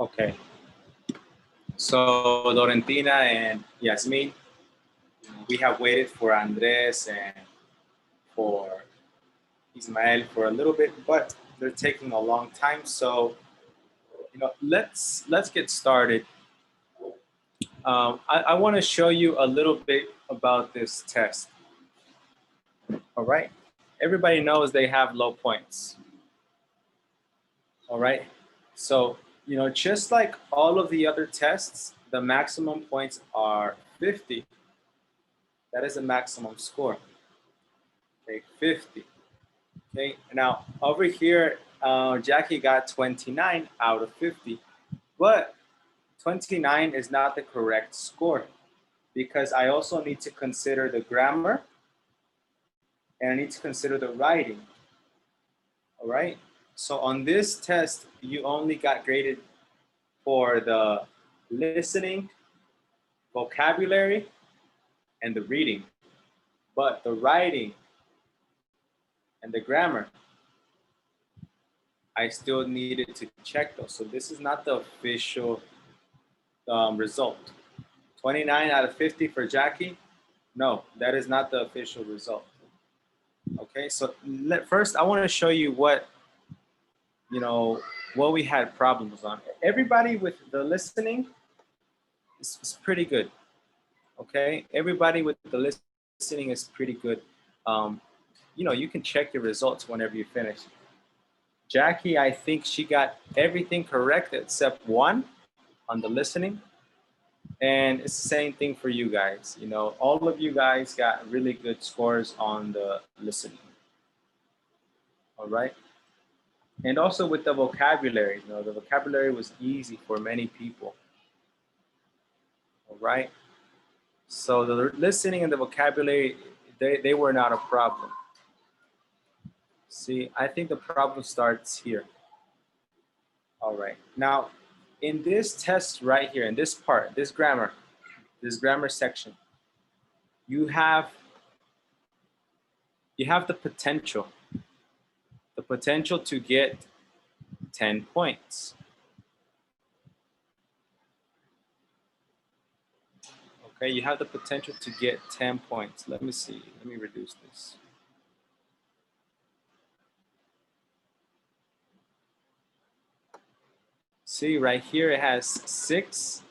Okay, so Lorentina and Yasmin, we have waited for Andres and for Ismael for a little bit, but they're taking a long time. So, let's get started. I want to show you a little bit about this test. All right, everybody knows they have low points. All right, so just like all of the other tests, the maximum points are 50. That is a maximum score. Okay, 50. Okay, now over here, Jackie got 29 out of 50, but 29 is not the correct score because I also need to consider the grammar and I need to consider the writing. All right, so on this test, you only got graded for the listening, vocabulary, and the reading, but the writing and the grammar, I still needed to check those. So this is not the official result. 29 out of 50 for Jackie. No, that is not the official result. Okay, so first I want to show you what we had problems on. Everybody with the listening is pretty good. Okay, everybody with the listening is pretty good. You can check your results whenever you finish. Jackie, I think she got everything correct except one on the listening. And it's the same thing for you guys. All of you guys got really good scores on the listening. All right. And also with the vocabulary, the vocabulary was easy for many people. All right. So the listening and the vocabulary, they were not a problem. See, I think the problem starts here. All right. Now, in this test right here, in this part, this grammar section, you have the potential to get 10 points. Okay, you have the potential to get 10 points. Let me see. Let me reduce this. See, right here it has 6,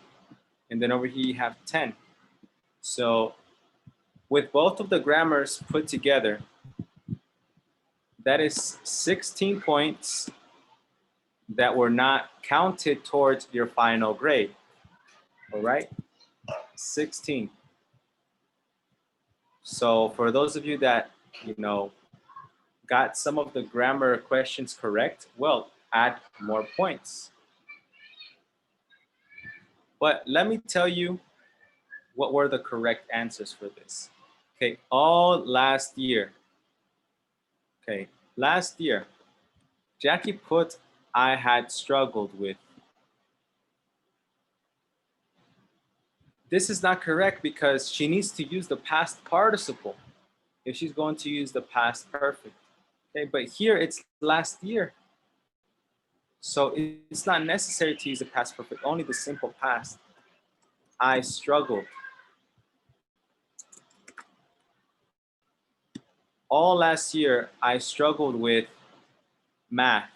and then over here you have 10. So with both of the grammars put together, that is 16 points that were not counted towards your final grade. All right, 16. So for those of you that, got some of the grammar questions correct, well, add more points. But let me tell you what were the correct answers for this. Okay, all last year. Okay, last year, Jackie put I had struggled with. This is not correct because she needs to use the past participle if she's going to use the past perfect. Okay, but here it's last year. So it's not necessary to use the past perfect, only the simple past. I struggled. All last year, I struggled with math.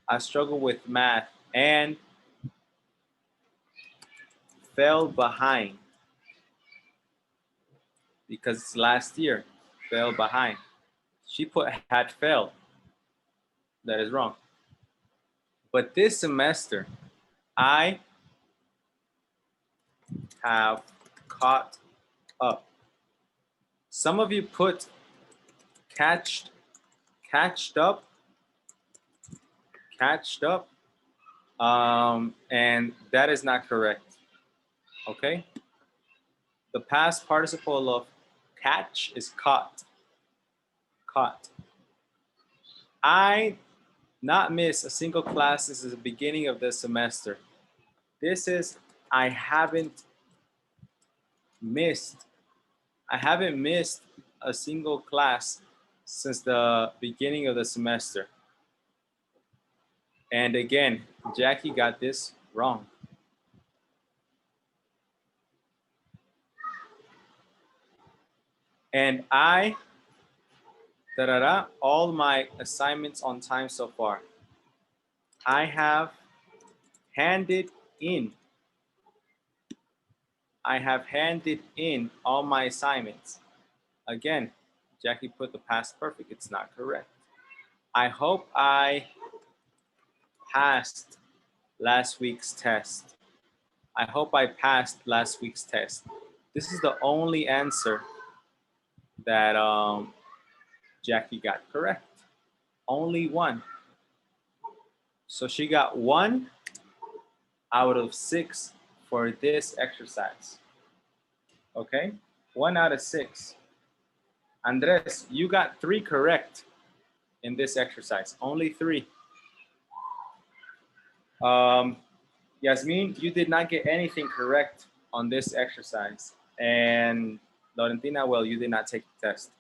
I struggled with math and fell behind because it's last year, fell behind. She put had failed. That is wrong. But this semester, I have caught up. Some of you put catched up, and that is not correct. Okay? The past participle of catch is caught. Caught. I not miss a single class since the beginning of the semester. This is I haven't missed a single class since the beginning of the semester. And again, Jackie got this wrong. And I, all my assignments on time so far. I have handed in. I have handed in all my assignments. Again, Jackie put the past perfect. It's not correct. I hope I passed last week's test. I hope I passed last week's test. This is the only answer that Jackie got correct. Only one. So she got 1 out of 6 for this exercise. Okay? 1 out of 6. Andres, you got 3 correct in this exercise. Only 3. Yasmin, you did not get anything correct on this exercise. And Laurentina, well, you did not take the test.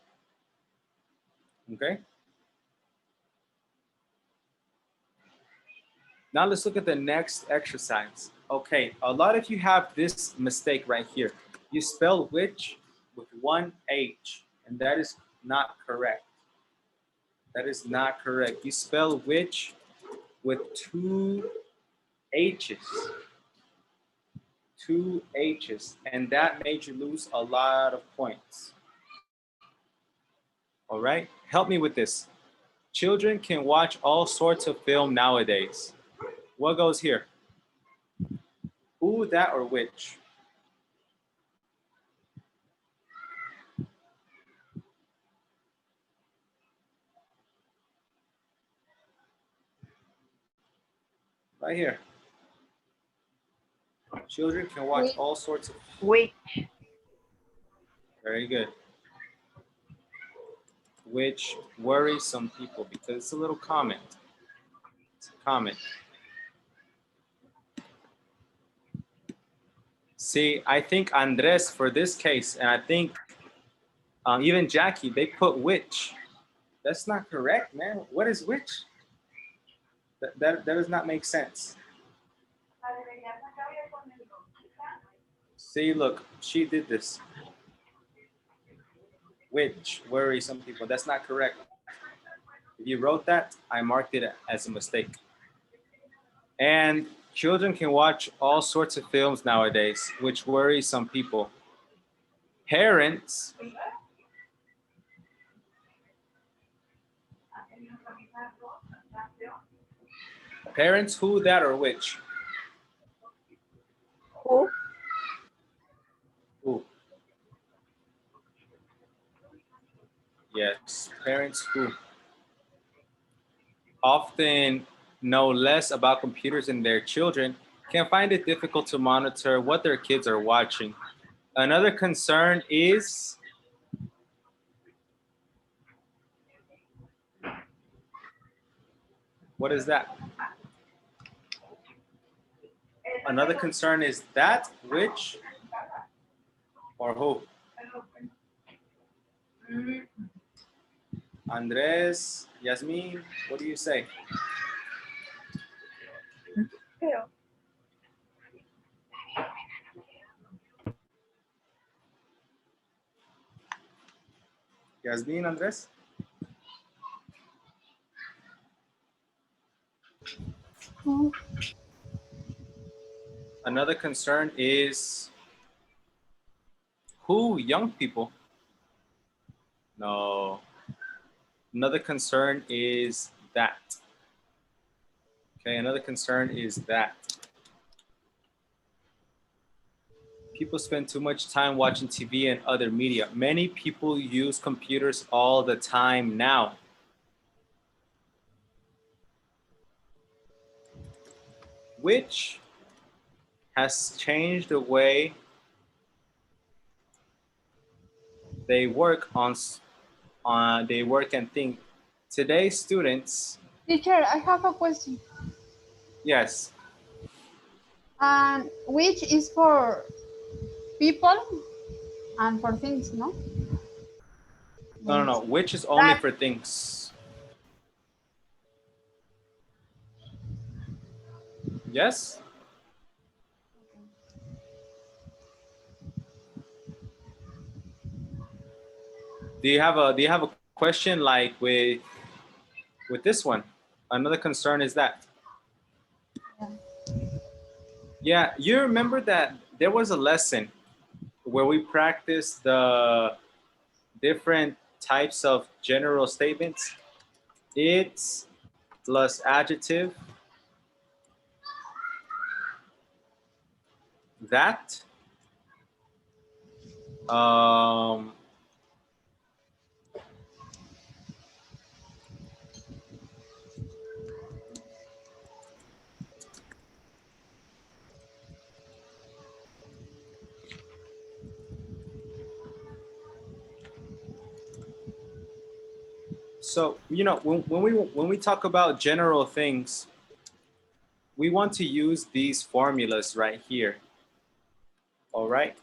Okay? Now let's look at the next exercise. Okay, a lot of you have this mistake right here. You spell which with 1 H, and that is not correct. That is not correct. You spell which with 2 H's. 2 H's, and that made you lose a lot of points. All right, help me with this. Children can watch all sorts of film nowadays. What goes here? Who, that, or which? Right here. Children can watch all sorts of. Which. Very good. Which worries some people because it's a little comment. It's a comment. See, I think Andres for this case, and I think even Jackie, they put which. That's not correct, man. What is which? That does not make sense. See, look, she did this. Which worries some people. That's not correct. If you wrote that, I marked it as a mistake. And children can watch all sorts of films nowadays, which worries some people. Parents who, that, or which? Who? Who? Yes, parents who often know less about computers than their children can find it difficult to monitor what their kids are watching. Another concern is what is that? Another concern is that, which, or who? Andres, Yasmin, what do you say? Yasmin, Andres? Another concern is who? Young people? No. Another concern is that. Okay, another concern is that. People spend too much time watching TV and other media. Many people use computers all the time now. Which has changed the way they work they work and think. Today's students. Teacher, I have a question. Yes. Which is for people and for things, no? No. Which is only for things. Yes? Do you have a question like with this one? Another concern is that. Yeah, you remember that there was a lesson where we practiced the different types of general statements. It's plus adjective, that, um, so when we talk about general things, we want to use these formulas right here. All right.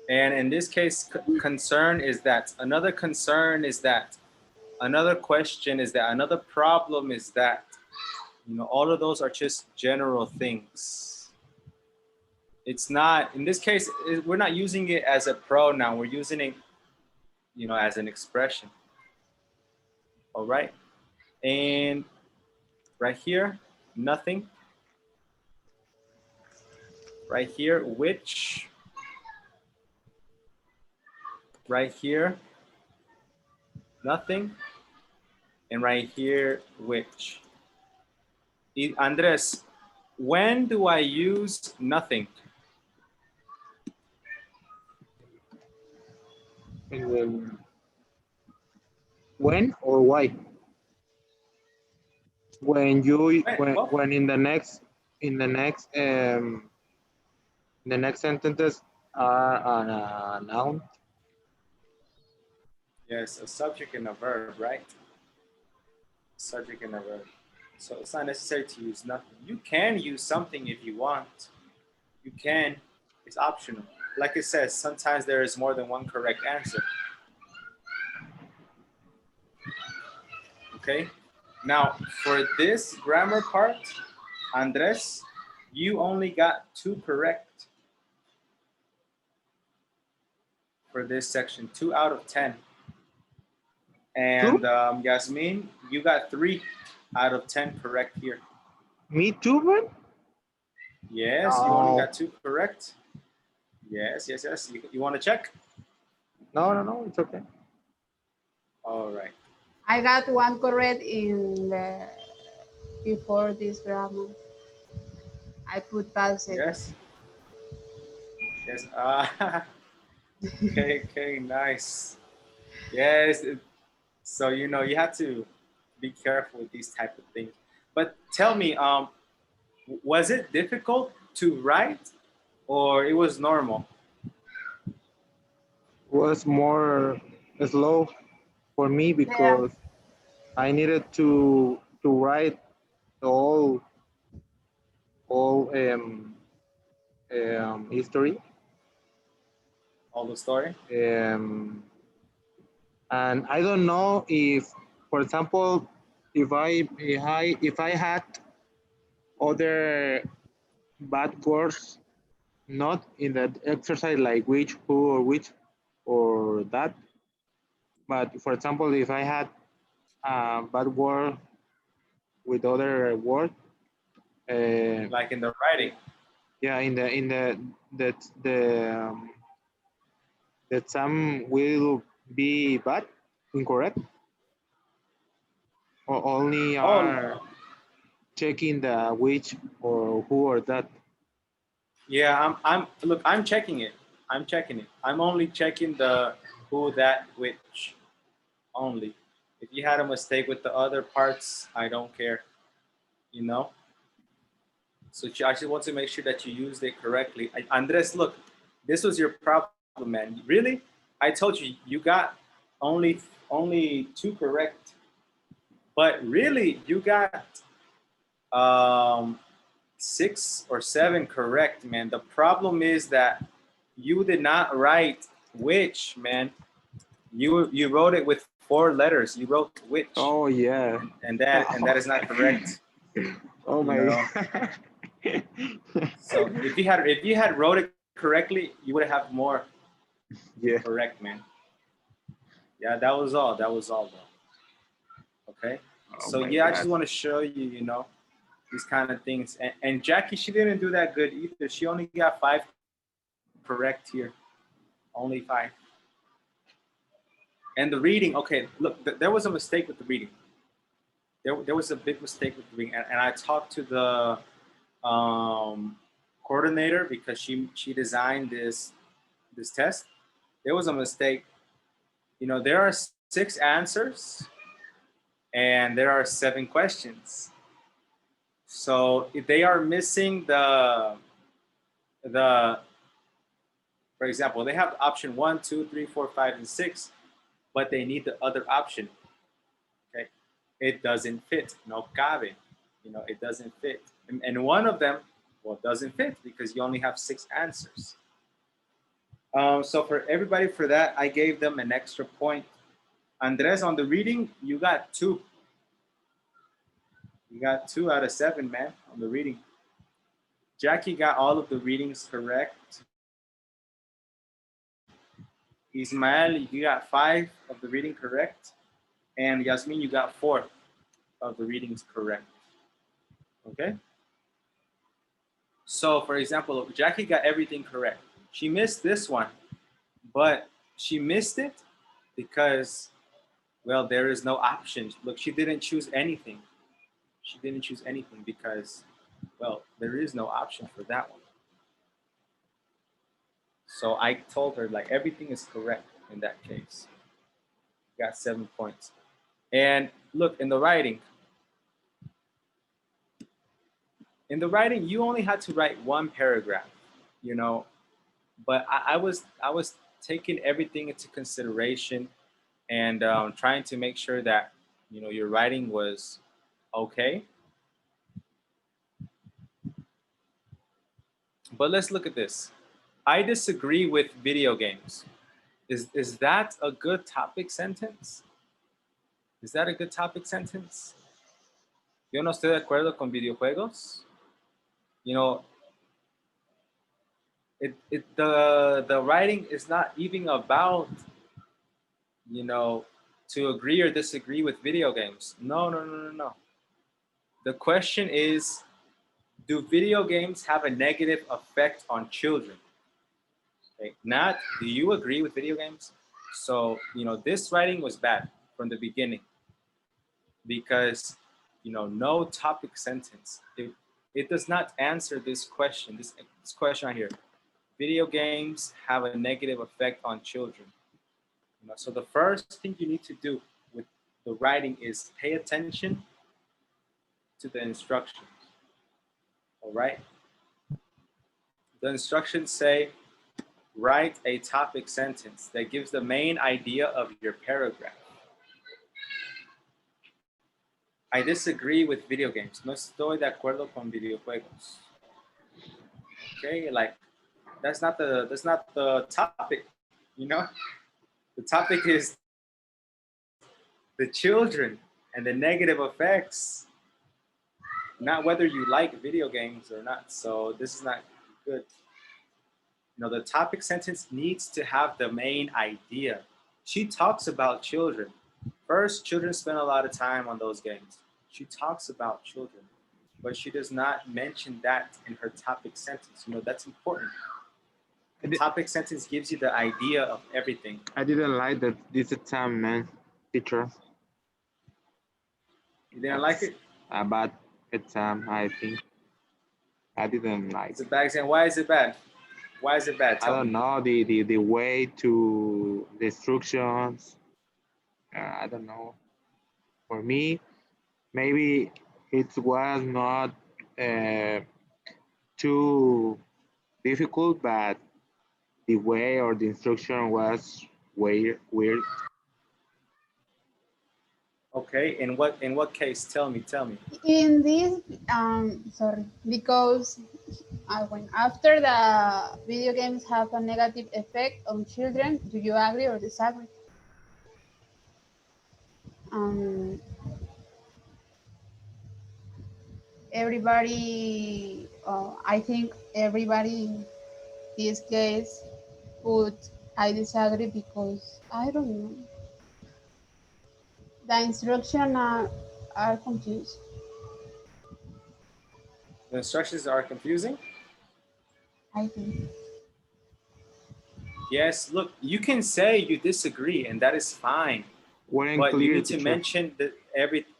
And in this case, concern is that, another concern is that, another question is that, another problem is that, all of those are just general things. It's not, in this case, we're not using it as a pronoun, we're using it, as an expression. All right. And right here, nothing. Right here, which. Right here, nothing. And right here, which. Andres, when do I use nothing? When or why? When you Well, when in the next sentences are a noun. yes, a subject and a verb, right? Subject and a verb. So it's not necessary to use nothing. You can use something if you want. You can. It's optional. Like it says, sometimes there is more than one correct answer. Okay. Now, for this grammar part, Andres, you only got 2 correct for this section, 2 out of 10. And Yasmin, you got 3 out of 10 correct here. Me too, man. Yes, you only got 2 correct. Yes. You want to check? No, it's okay. All right. I got 1 correct before this grammar. I put past it. Yes. Okay, nice. Yes. So you have to be careful with these type of things. But tell me, was it difficult to write, or it was normal? Was more slow for me because I needed to write all history. All the story? And I don't know if, for example, if I had other bad words not in that exercise, like which, who, or which, or that. But for example, if I had a bad word with other word, like in the writing. Yeah, in the that some will be bad, incorrect, or only are checking the which or who or that. Yeah, I'm checking it. I'm only checking the who, that, which only. If you had a mistake with the other parts, I don't care. So I just want to make sure that you used it correctly. Andres, look, this was your problem, man. Really? I told you, you got only 2 correct. But really, you got 6 or 7 correct, man. The problem is that you did not write which, man. You wrote it with 4 letters. You wrote which. Oh yeah. And that is not correct. Oh my. know? So if you had wrote it correctly, you would have more Yeah. correct, man. Yeah, that was all. That was all, though. Okay. Oh So my yeah, I God. just want to show you, you know, these kind of things. And Jackie, she didn't do that good either. She only got 5 correct here. Only 5. And the reading, okay, look, there was a mistake with the reading. There was a big mistake with the reading. And I talked to the coordinator because she designed this test. There was a mistake. You know, there are 6 answers and there are 7 questions. So if they are missing the for example, they have option 1, 2, 3, 4, 5, and 6, but they need the other option. Okay, it doesn't fit. No cabe. You know, it doesn't fit. And one of them, well, doesn't fit because you only have 6 answers. So for everybody for that, I gave them an extra point. Andres, on the reading, you got 2. You got 2 out of 7, man, on the reading. Jackie got all of the readings correct. Ismael, you got 5 of the reading correct. And Yasmin, you got 4 of the readings correct. Okay? So, for example, Jackie got everything correct. She missed this one, but she missed it because, well, there is no option. Look, she didn't choose anything. She didn't choose anything because, well, there is no option for that one. So I told her, like, everything is correct in that case. Got 7 points. And look, in the writing, you only had to write 1 paragraph, you know, but I was taking everything into consideration and trying to make sure that, you know, your writing was okay. But let's look at this. I disagree with video games. Is that a good topic sentence? Is that a good topic sentence? Yo no estoy de acuerdo con videojuegos. You know, the writing is not even about, you know, to agree or disagree with video games. No. The question is, do video games have a negative effect on children? Okay. Not, do you agree with video games? So, you know, this writing was bad from the beginning because, you know, no topic sentence. It does not answer this question, this question right here. Video games have a negative effect on children. You know, so the first thing you need to do with the writing is pay attention to the instructions. All right. The instructions say, write a topic sentence that gives the main idea of your paragraph. I disagree with video games. No estoy de acuerdo con videojuegos. Okay, like that's not the topic, you know? The topic is the children and the negative effects, not whether you like video games or not. So this is not good. You know, the topic sentence needs to have the main idea. She talks about children. First, children spend a lot of time on those games. She talks about children, but she does not mention that in her topic sentence. You know, that's important. The topic sentence gives you the idea of everything. I didn't like that this exam, man, teacher. You didn't like it? A bad exam, I think. I didn't like. It's a bad exam. Why is it bad? Why is it bad? I don't know the way to the instructions. I don't know. For me, maybe it was not too difficult, but the way or the instruction was weird. Okay. In what case? Tell me. In this, sorry, because when after the video games have a negative effect on children, do you agree or disagree? Um, everybody, I think everybody in this case would, I disagree because I don't know. The instructions are confused. The instructions are confusing. I think. Yes, look, you can say you disagree, and that is fine. Weren't But you clear, need to teacher. mention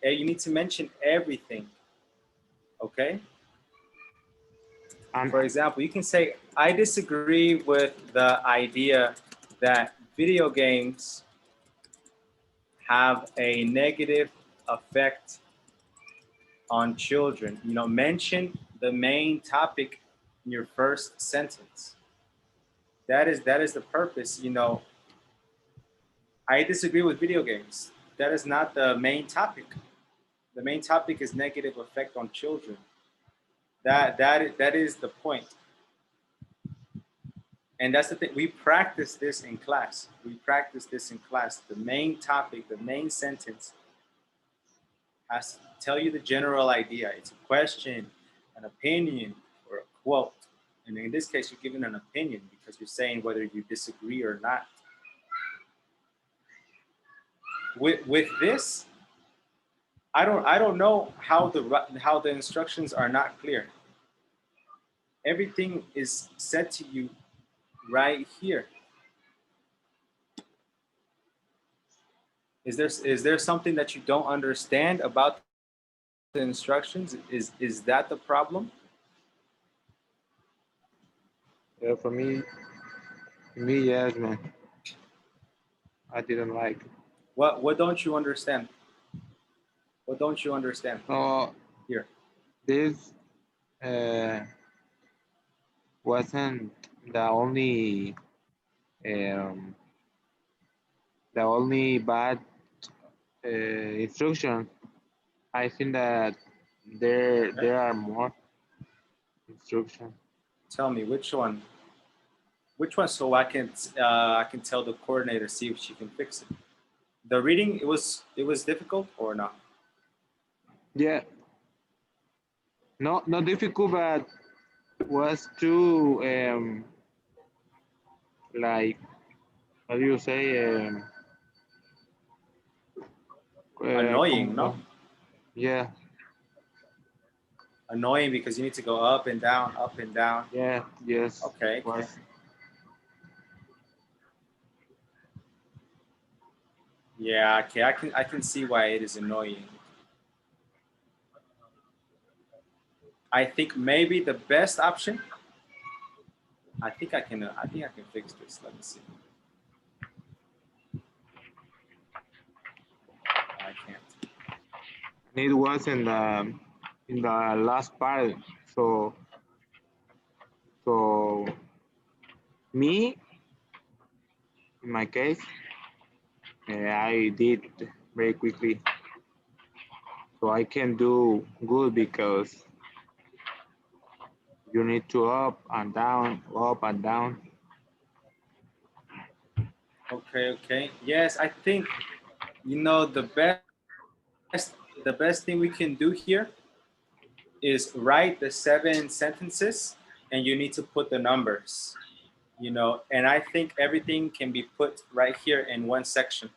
you need to mention everything. Okay? And For example, you can say, I disagree with the idea that video games have a negative effect on children. You know, mention the main topic in your first sentence. That is the purpose. You know, I disagree with video games. That is not the main topic. The main topic is negative effect on children. That is the point. And that's the thing. We practice this in class. We practice this in class. The main topic, the main sentence has to tell you the general idea. It's a question, an opinion, or a quote. And in this case, you're giving an opinion because you're saying whether you disagree or not. With this, I don't know how the instructions are not clear. Everything is said to you right here. Is there something that you don't understand about the instructions? Is that the problem? yeah, for me, yes, man. I didn't like. What don't you understand? What don't you understand So here? this uh, wasn't the um, only bad instruction. I think that there are more instruction. Tell me which one. Which one, so I can tell the coordinator, see if she can fix it. The reading, it was difficult or not? Yeah, not difficult, but was too like, how do you say, Annoying, no? como, yeah, Annoying because you need to go up and down, up and down. yeah, yes, Okay, okay. was. Yeah, okay. I can see why it is annoying. I think maybe the best option. I think I can fix this. Let me see. I can't. It was in the last part. So so me, in my case, I did very quickly. So I can do good because you need to up and down, up and down. Okay, okay. Yes, I think you know the best thing we can do here is write the 7 sentences and you need to put the numbers. You know, and I think everything can be put right here in one section.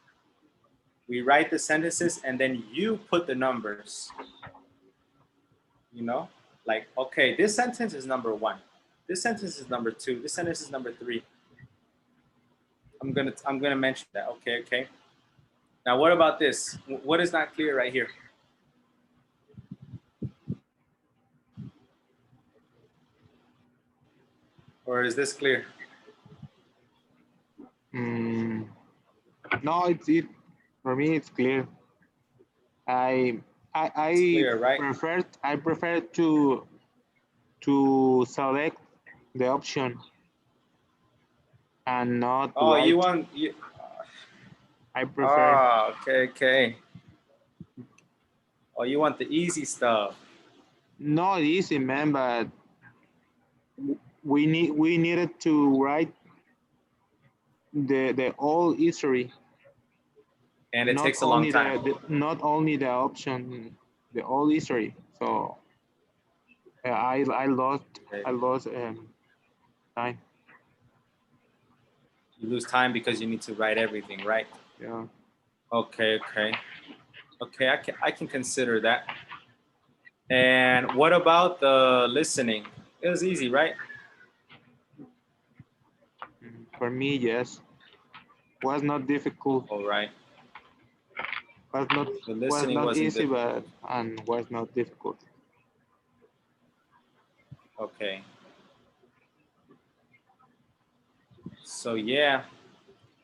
We write the sentences and then you put the numbers. You know, like, okay, this sentence is number 1. This sentence is number 2. This sentence is number 3. I'm gonna mention that. Okay, okay. Now, what about this? What is not clear right here? Or is this clear? Mm, no, it for me it's clear. I It's clear, right? I prefer to select the option and not Oh, write. you want you? I prefer. Oh, okay, okay. Oh, you want the easy stuff. Not easy, man, but we needed to write the whole history, And it takes a long time. not only the option, the whole history. So I lost Okay. time. You lose time because you need to write everything, right? Yeah. Okay, okay. Okay, I can consider that. And what about the listening? It was easy, right? For me, yes, was not difficult. All right. Was not The was listening not wasn't easy, difficult. but and was not difficult. Okay. So yeah,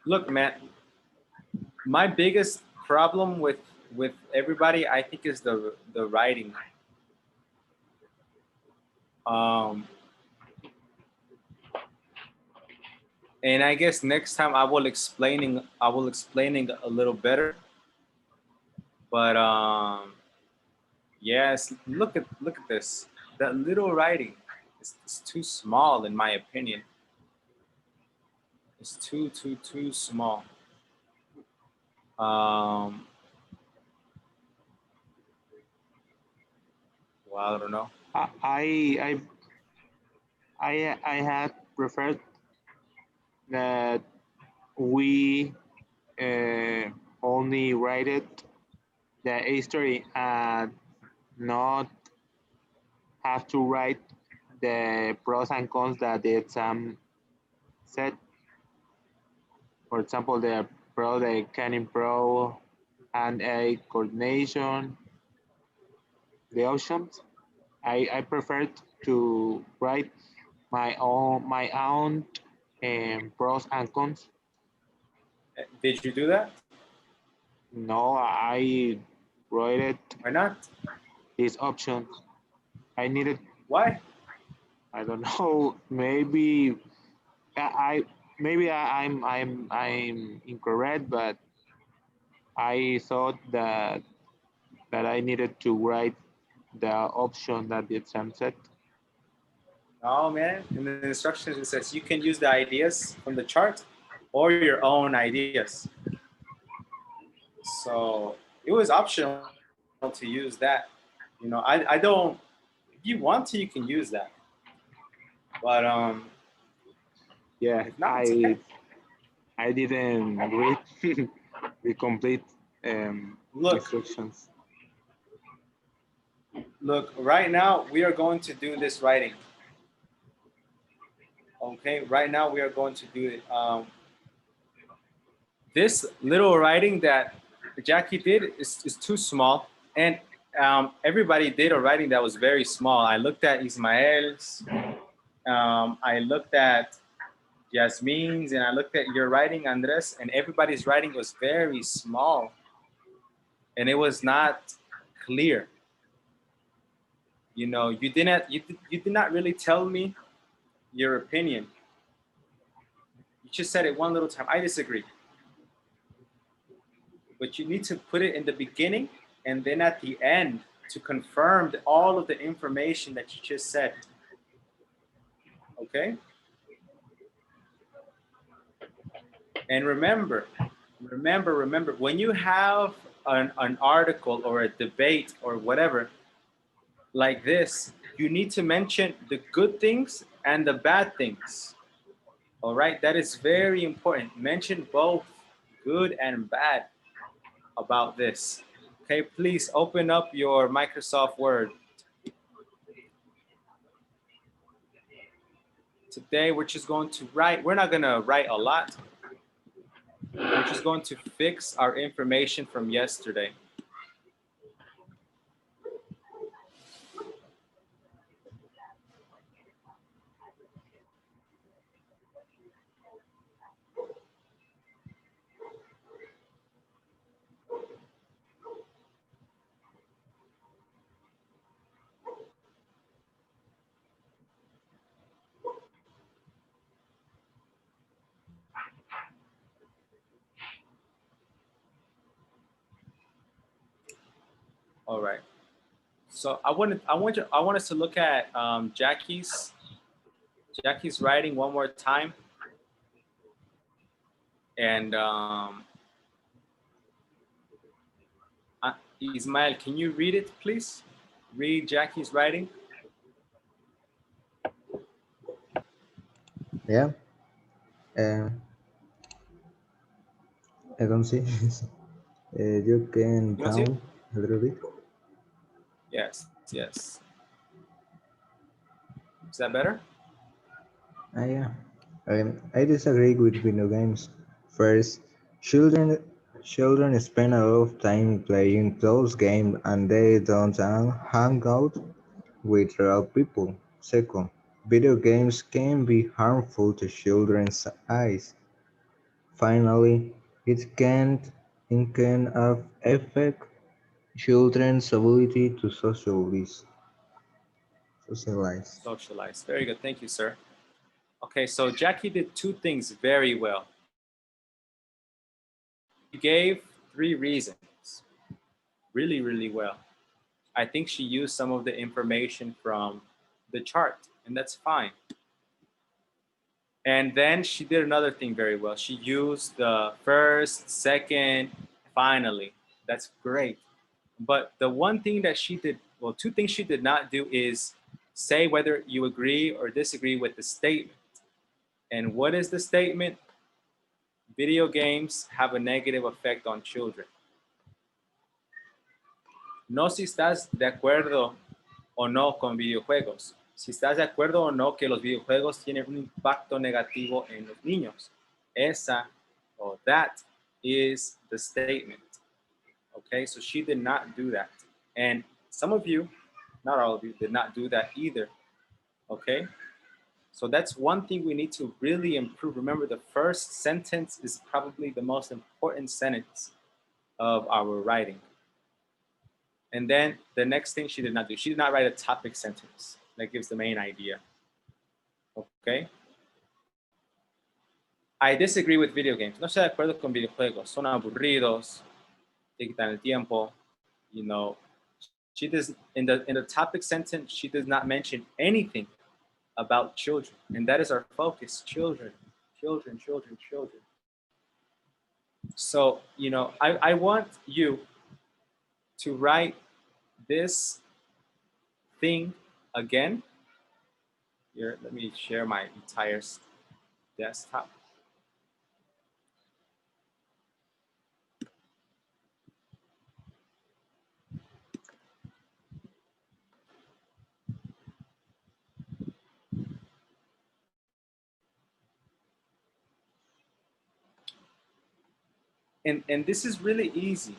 look, man, my biggest problem with everybody, I think, is the writing. Um, and I guess next time I will explaining a little better. But yes, look at this. That little writing is too small in my opinion. It's too small. Um, well, I don't know. I I I had preferred that we only write it the history and not have to write the pros and cons that the exam said. For example, the Canon Pro and a coordination, the options. I preferred to write my own pros and cons. Did you do that? No, I wrote it Why not? these options. I needed. Why? I don't know. Maybe I maybe I'm incorrect, but I thought that I needed to write the option that the exam said. Oh man, in the instructions it says you can use the ideas from the chart or your own ideas. So it was optional to use that. I don't. If you want to, you can use that. But Yeah, if not, it's okay. I didn't read the complete Look, instructions. look. Right now we are going to do this writing. Okay. Right now we are going to do it. This little writing that Jackie did is too small, and everybody did a writing that was very small. I looked at Ismael's, I looked at Yasmin's, and I looked at your writing, Andres, and everybody's writing was very small, and it was not clear. You did not really tell me your opinion. You just said it one little time. I disagree, but you need to put it in the beginning and then at the end to confirm all of the information that you just said. Okay? And remember, when you have an article or a debate or whatever like this, you need to mention the good things and the bad things. All right? That is very important. Mention both good and bad about this. Okay, please open up your Microsoft Word. Today, we're just going to write. We're not going to write a lot. We're just going to fix our information from yesterday. All right. So I want us to look at Jackie's writing one more time, and Ismael, can you read it, please? Read Jackie's writing. Yeah. Uh, I don't see. You can You don't see it? count a little bit. Yes, yes. Is that better? Yeah. I disagree with video games. First, children children spend a lot of time playing those games and they don't hang out with real people. Second, video games can be harmful to children's eyes. Finally, it can affect children's ability to socialize. Socialize. Very good. Thank you, sir. Okay, so Jackie did two things very well. She gave three reasons really, really well. I think she used some of the information from the chart, and that's fine. And then she did another thing very well. She used the first, second, finally. That's great. But the one thing that she did, well, two things she did not do is say whether you agree or disagree with the statement. And what is the statement? Video games have a negative effect on children. No si estás de acuerdo o no con videojuegos. Si estás de acuerdo o no que los videojuegos tienen un impacto negativo en los niños. Esa or that is the statement. Okay, so she did not do that. And some of you, not all of you, did not do that either. Okay, so that's one thing we need to really improve. Remember, the first sentence is probably the most important sentence of our writing. And then the next thing she did not do, she did not write a topic sentence that gives the main idea. Okay. I disagree with video games. No estoy de acuerdo con videojuegos. Son aburridos, te quitan el tiempo. You know, she does in the topic sentence, she does not mention anything about children. And that is our focus, children, children, children, children. So, I want you to write this thing again. Here, let me share my entire desktop. And this is really easy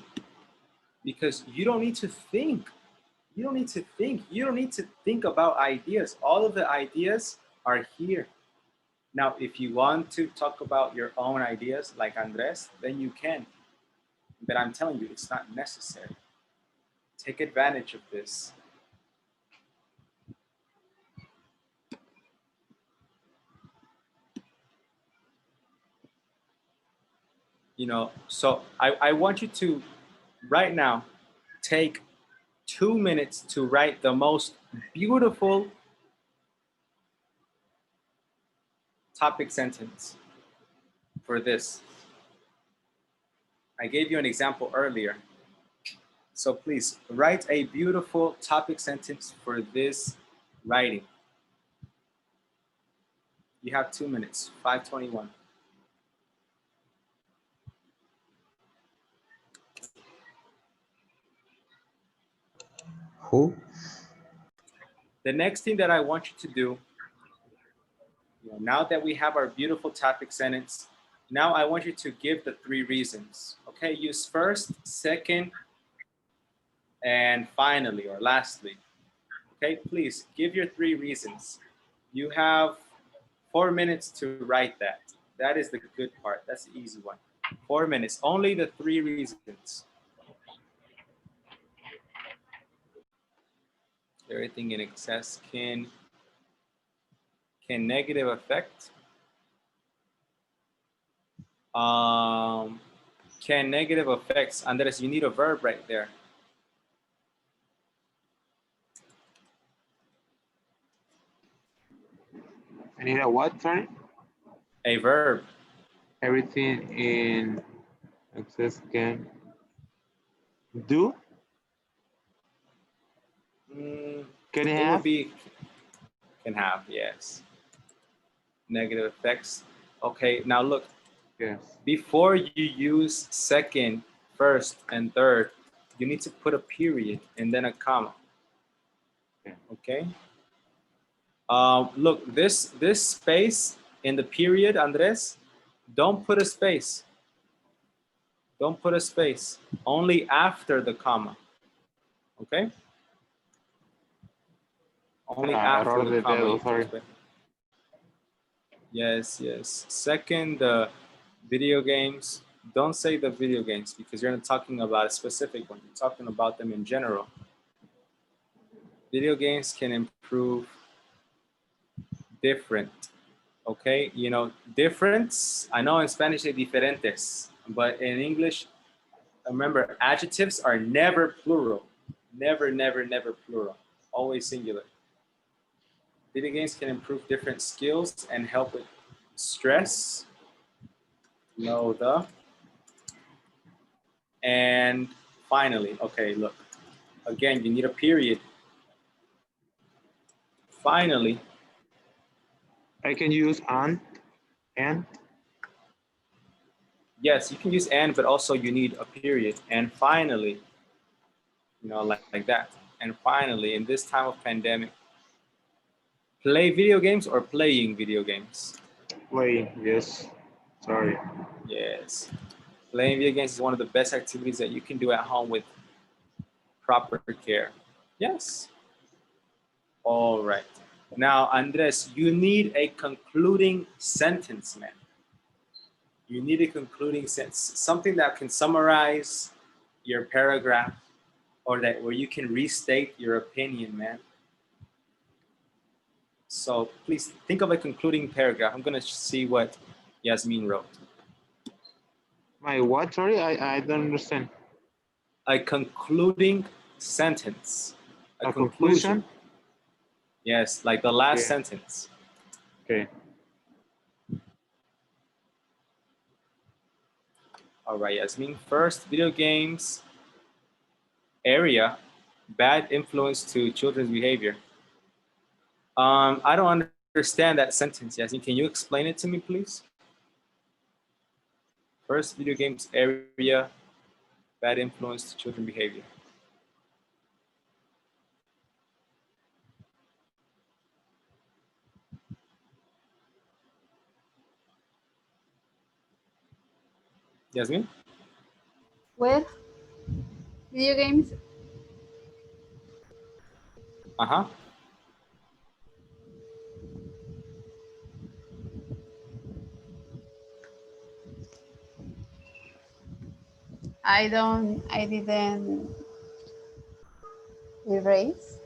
because you don't need to think. You don't need to think. You don't need to think about ideas. All of the ideas are here. Now, if you want to talk about your own ideas like Andres, then you can. But I'm telling you, it's not necessary. Take advantage of this. So I want you to, right now, take 2 minutes to write the most beautiful topic sentence for this. I gave you an example earlier. So please write a beautiful topic sentence for this writing. You have 2 minutes, 5:21. Who? The next thing that I want you to do, now that we have our beautiful topic sentence, now I want you to give the 3 reasons. Okay, use first, second, and finally or lastly. Okay, please give your 3 reasons. You have 4 minutes to write that. That is the good part. That's the easy one. 4 minutes, only the 3 reasons. Everything in excess can negative affect. Can negative effects, Andres, you need a verb right there. I need a what, sorry? A verb. Everything in access can do? Can it It have? would be, can have, yes. negative effects. Okay, now look, Yes. before you use second, first, and third, you need to put a period and then a comma. Okay. Look, this space in the period, Andres, don't put a space. Don't put a space. Only after the comma. Okay. Only after Error the de comma. dedo, sorry. Yes, yes. Second, video games. Don't say the video games because you're not talking about a specific one. You're talking about them in general. Video games can improve different. Okay, you know, difference. I know in Spanish say diferentes, but in English, remember, adjectives are never plural. Never, never, never plural. Always singular. Video games can improve different skills and help with stress. No, the. And finally, okay, look. Again, you need a period. Finally. I can use and. Yes, you can use and, but also you need a period. And finally, you know, like that. And finally, in this time of pandemic, play video games or playing video games? Play, yes. Sorry. Yes. Playing video games is one of the best activities that you can do at home with proper care. Yes. All right. Now, Andres, you need a concluding sentence, man. You need a concluding sentence, something that can summarize your paragraph or that where you can restate your opinion, man. So please think of a concluding paragraph. I'm going to see what Yasmin wrote. My what? Sorry, I don't understand. A concluding sentence. A conclusion? Yes, like the last Yeah. sentence. Okay. All right, Yasmin. First, video games area, bad influence to children's behavior. I don't understand that sentence, Yasmin. Can you explain it to me, please? First, video games area, bad influence to children's behavior. Yasmin? Where? Video games? Uh-huh. I didn't erase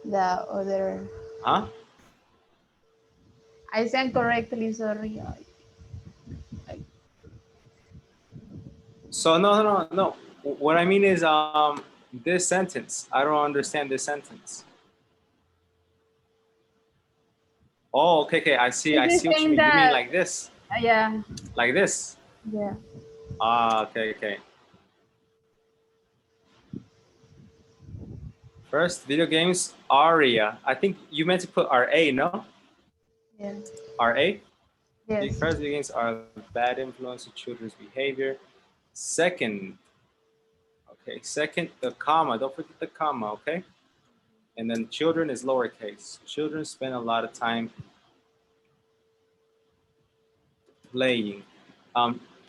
the other. Huh? I sent correctly, sorry. So no. What I mean is this sentence. I don't understand this sentence. Oh, okay. I see what you mean. You mean like this? Yeah. Like this? Yeah. Ah, okay. First, video games, aria. I think you meant to put RA, no? Yeah. RA? Yes. First, video games are bad influence to children's behavior. Second, the comma. Don't forget the comma, okay? And then children is lowercase. Children spend a lot of time playing.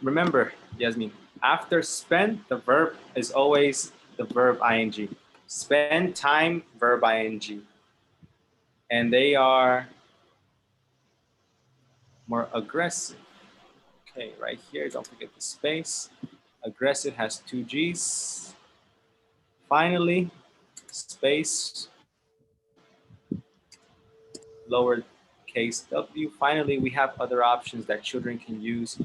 Remember, Yasmin, after spend, the verb is always the verb ing. Spend time, verb ing. And they are more aggressive. Okay, right here, don't forget the space. Aggressive has 2 G's. Finally, space, lowercase w. Finally, we have other options that children can use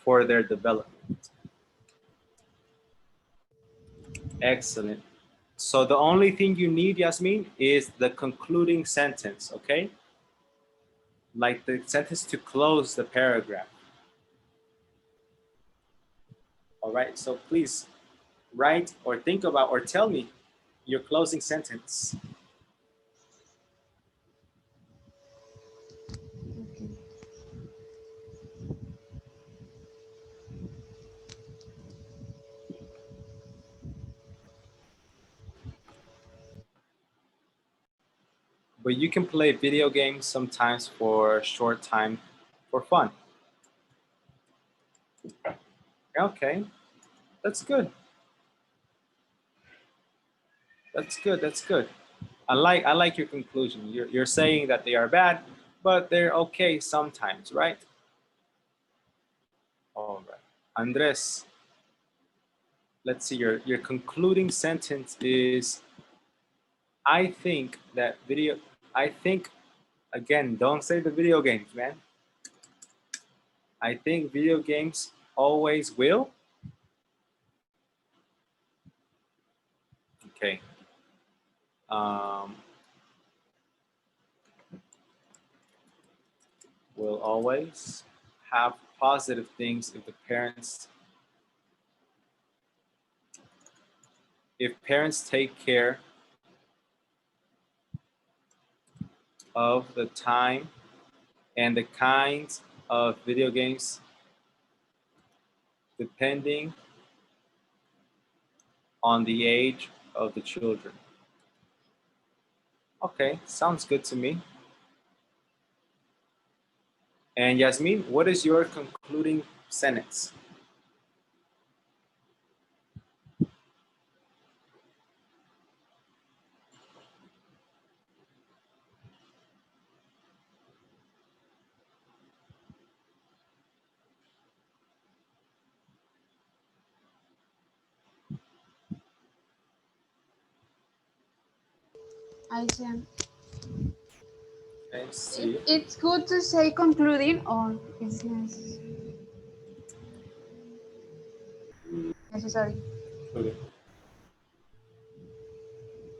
for their development. Excellent. So the only thing you need, Yasmin, is the concluding sentence, okay? Like the sentence to close the paragraph. All right, so please write or think about or tell me your closing sentence. but you can play video games sometimes for a short time for fun. Okay, that's good. That's good. That's good. I like your conclusion. You're saying that they are bad, but they're okay sometimes, right? All right, Andres. Let's see. Your concluding sentence is, I think that video. I think, again, don't say the video games, man. I think video games always will. Okay. Will always have positive things if parents take care of the time and the kinds of video games depending on the age of the children. Okay, sounds good to me. And Yasmin, what is your concluding sentence? I see. Okay, see. It's good to say concluding or it's necessary. Concluding.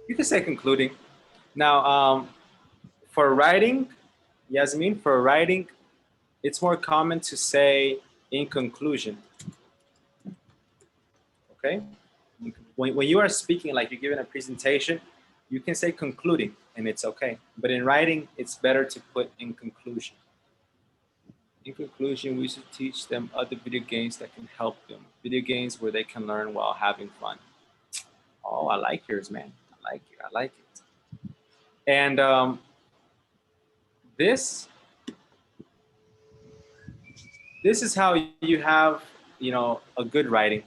You can say concluding. Now, for writing, Yasmin, for writing, it's more common to say in conclusion. Okay? When you are speaking, like you're giving a presentation, you can say concluding and it's okay. But in writing, it's better to put in conclusion. In conclusion, we should teach them other video games that can help them. Video games where they can learn while having fun. Oh, I like yours, man. I like it. I like it. And this is how you have, a good writing.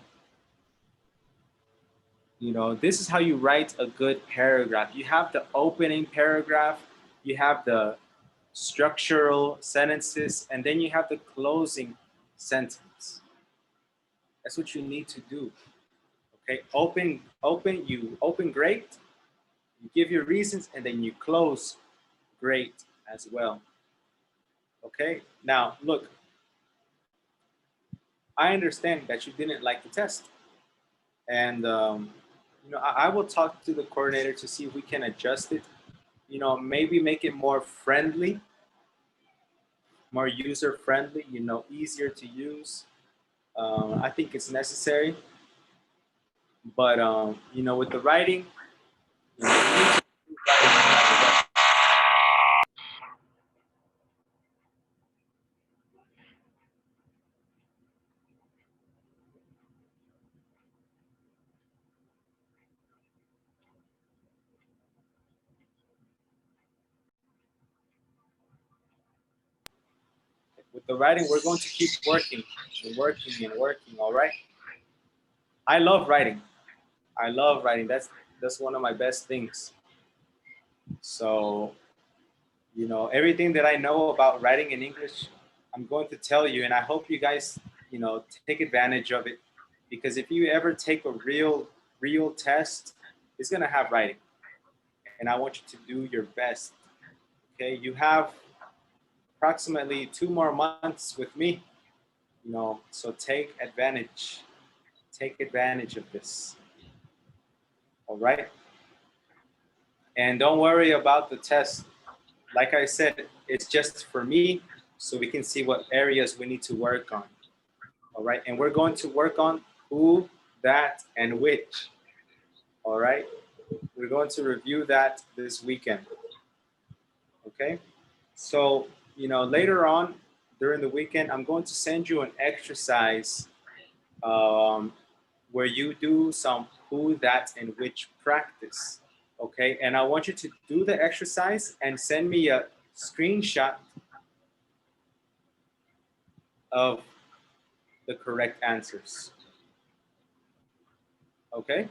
This is how you write a good paragraph. You have the opening paragraph, you have the structural sentences, and then you have the closing sentence. That's what you need to do. Okay, you open great, you give your reasons, and then you close great as well. Okay, now look, I understand that you didn't like the test. And I will talk to the coordinator to see if we can adjust it. Maybe make it more friendly, more user friendly. Easier to use. I think it's necessary. But with the writing, we're going to keep working and working and working. All right. I love writing. That's one of my best things. So, everything that I know about writing in English, I'm going to tell you, and I hope you guys, take advantage of it, because if you ever take a real test, it's going to have writing, and I want you to do your best. Okay, you have approximately 2 more months with me, so take advantage of this. All right, and don't worry about the test. Like I said, it's just for me, so we can see what areas we need to work on. All right, and we're going to work on who, that, and which. All right, we're going to review that this weekend. Okay, so later on during the weekend, I'm going to send you an exercise where you do some who, that, and which practice. Okay, and I want you to do the exercise and send me a screenshot of the correct answers. Okay?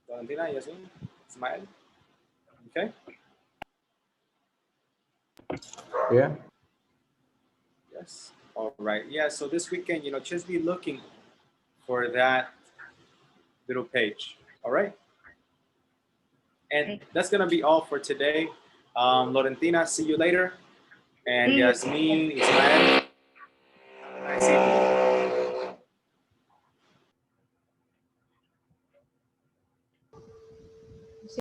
Valentina, Yasmin, Ismael? Okay? Yeah. Yes. All right. Yeah, so this weekend, just be looking for that little page. All right? And that's going to be all for today. Lorentina, see you later. And See you. Yasmin, Ismael,